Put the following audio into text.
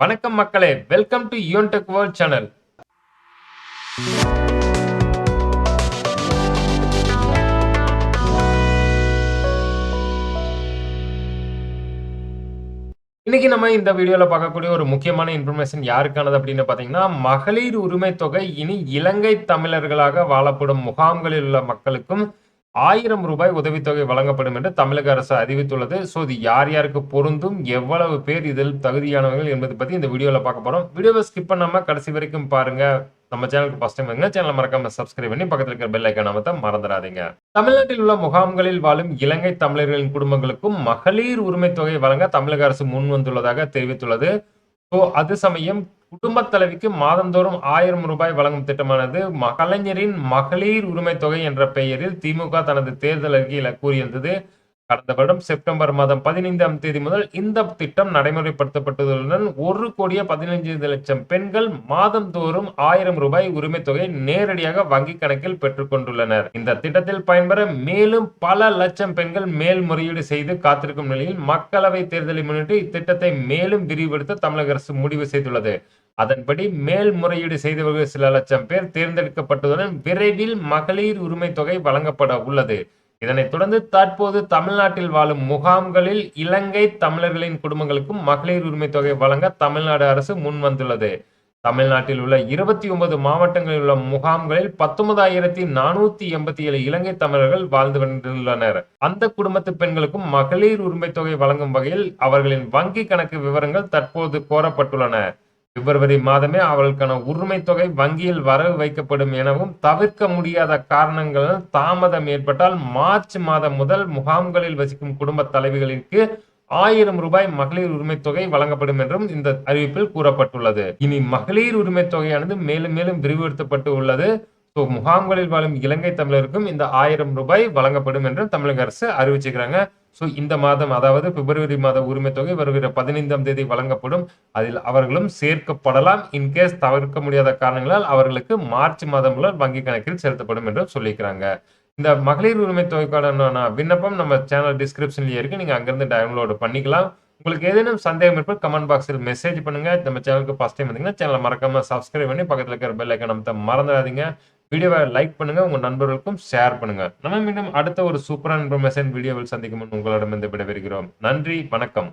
வணக்கம் மக்களே, welcome to Yuvan tech world channel. இன்னைக்கு நம்ம இந்த வீடியோல பார்க்கக்கூடிய ஒரு முக்கியமான இன்ஃபர்மேஷன் யாருக்கானது அப்படின்னு பார்த்தீங்கன்னா, மகளிர் உரிமை தொகை இனி இலங்கை தமிழர்களாக வாழப்படும் முகாம்களில் உள்ள மக்களுக்கும் ரூ. 1000 உதவித்தொகை வழங்கப்படும் என்று தமிழக அரசு அறிவித்துள்ளது. ஸோ இது யார் யாருக்கு பொருந்தும், எவ்வளவு பேர் இதில் தகுதியானவர்கள் என்பது பத்தி இந்த வீடியோல பார்க்க போறோம். வீடியோவை ஸ்கிப் பண்ணாம கடைசி வரைக்கும் பாருங்க. நம்ம சேனலுக்கு ஃபர்ஸ்ட் டைம் வந்து சேனலை மறக்காம சப்ஸ்கிரைப் பண்ணி பக்கத்தில் இருக்கிற பெல் ஐக்கான் அமர்த்த மறந்துடாதீங்க. தமிழ்நாட்டில் உள்ள முகாம்களில் வாழும் இலங்கை தமிழர்களின் குடும்பங்களுக்கும் மகளிர் உரிமை தொகை வழங்க தமிழக அரசு முன் வந்துள்ளதாக தெரிவித்துள்ளது. ஸோ அது சமயம் குடும்பத் தலைவிக்கு மாதந்தோறும் ரூ. 1000 வழங்கும் திட்டமானது கலைஞரின் மகளிர் உரிமை தொகை என்ற பெயரில் திமுக தனது தேர்தல் அறிக்கையில் கூறியிருந்தது. கடந்த வருடம் செப்டம்பர் மாதம் 15ஆம் தேதி முதல் இந்த திட்டம் நடைமுறைப்படுத்தப்பட்டதுடன் 1,15,00,000 பெண்கள் மாதந்தோறும் ரூ. 1000 உரிமை தொகை நேரடியாக வங்கி கணக்கில் பெற்றுக் கொண்டுள்ளனர். இந்த திட்டத்தில் பயன்பெற மேலும் பல லட்சம் பெண்கள் மேல்முறையீடு செய்து காத்திருக்கும் நிலையில் மக்களவை தேர்தலை முன்னிட்டு இத்திட்டத்தை மேலும் விரிவுபடுத்த தமிழக அரசு முடிவு செய்துள்ளது. அதன்படி மேல்முறையீடு செய்தவர்கள் சில லட்சம் பேர் தேர்ந்தெடுக்கப்பட்டதுடன் விரைவில் மகளிர் உரிமை தொகை வழங்கப்பட உள்ளது. இதனைத் தொடர்ந்து தற்போது தமிழ்நாட்டில் வாழும் முகாம்களில் இலங்கை தமிழர்களின் குடும்பங்களுக்கும் மகளிர் உரிமை தொகை வழங்க தமிழ்நாடு அரசு முன் வந்துள்ளது. தமிழ்நாட்டில் உள்ள 29 மாவட்டங்களில் உள்ள முகாம்களில் 19,487 இலங்கை தமிழர்கள் வாழ்ந்து வந்துள்ளனர். அந்த குடும்பத்து பெண்களுக்கும் மகளிர் உரிமை தொகை வழங்கும் வகையில் அவர்களின் வங்கி கணக்கு விவரங்கள் தற்போது கோரப்பட்டுள்ளன. பிப்ரவரி மாதமே அவர்களுக்கான உரிமை தொகை வங்கியில் வரவு வைக்கப்படும் எனவும், தவிர்க்க முடியாத காரணங்களால் தாமதம் ஏற்பட்டால் மார்ச் மாதம் முதல் முகாம்களில் வசிக்கும் குடும்ப தலைவிகளுக்கு ரூ. 1000 மகளிர் உரிமை தொகை வழங்கப்படும் என்றும் இந்த அறிவிப்பில் கூறப்பட்டுள்ளது. இனி மகளிர் உரிமை தொகையானது மேலும் மேலும் விரிவுபடுத்தப்பட்டு உள்ளது. முகாம்களில் வாழும் இலங்கை தமிழருக்கும் இந்த ரூ. 1000 வழங்கப்படும் என்று தமிழக அரசு அறிவிச்சிருக்கிறாங்க. இந்த மாதம், அதாவது பிப்ரவரி மாத உரிமை தொகை வருகிற 15ஆம் தேதி வழங்கப்படும். அதில் அவர்களும் சேர்க்கப்படலாம். இன்கேஸ் தவிர்க்க முடியாத காரணங்களால் அவர்களுக்கு மார்ச் மாதம் முதல் வங்கி கணக்கில் செலுத்தப்படும் என்று சொல்லியிருக்கிறாங்க. இந்த மகளிர் உரிமை தொகைக்கான விண்ணப்பம் நம்ம சேனல் டிஸ்கிரிப்ஷன்லயே இருக்கு. நீங்க அங்கிருந்து டவுன்லோட் பண்ணிக்கலாம். உங்களுக்கு ஏதேனும் சந்தேகம் இருப்பது கமெண்ட் பாக்ஸில் மெசேஜ் பண்ணுங்க. நம்ம சேனலுக்கு ஃபர்ஸ்ட் டைம் வந்தீங்கன்னா சேனலை மறக்காம சப்ஸ்கிரைப் பண்ணி பக்கத்தில் இருக்கிற பெல் ஐக்கான் அமுத்த மறந்துடாதீங்க. வீடியோவை லைக் பண்ணுங்க, உங்க நண்பர்களுக்கும் ஷேர் பண்ணுங்க. நம்ம மீண்டும் அடுத்த ஒரு சூப்பரான இன்ஃபர்மேஷன் வீடியோவில் சந்திக்கும் முன் உங்களிடமிருந்து விடைபெறுகிறோம். நன்றி, வணக்கம்.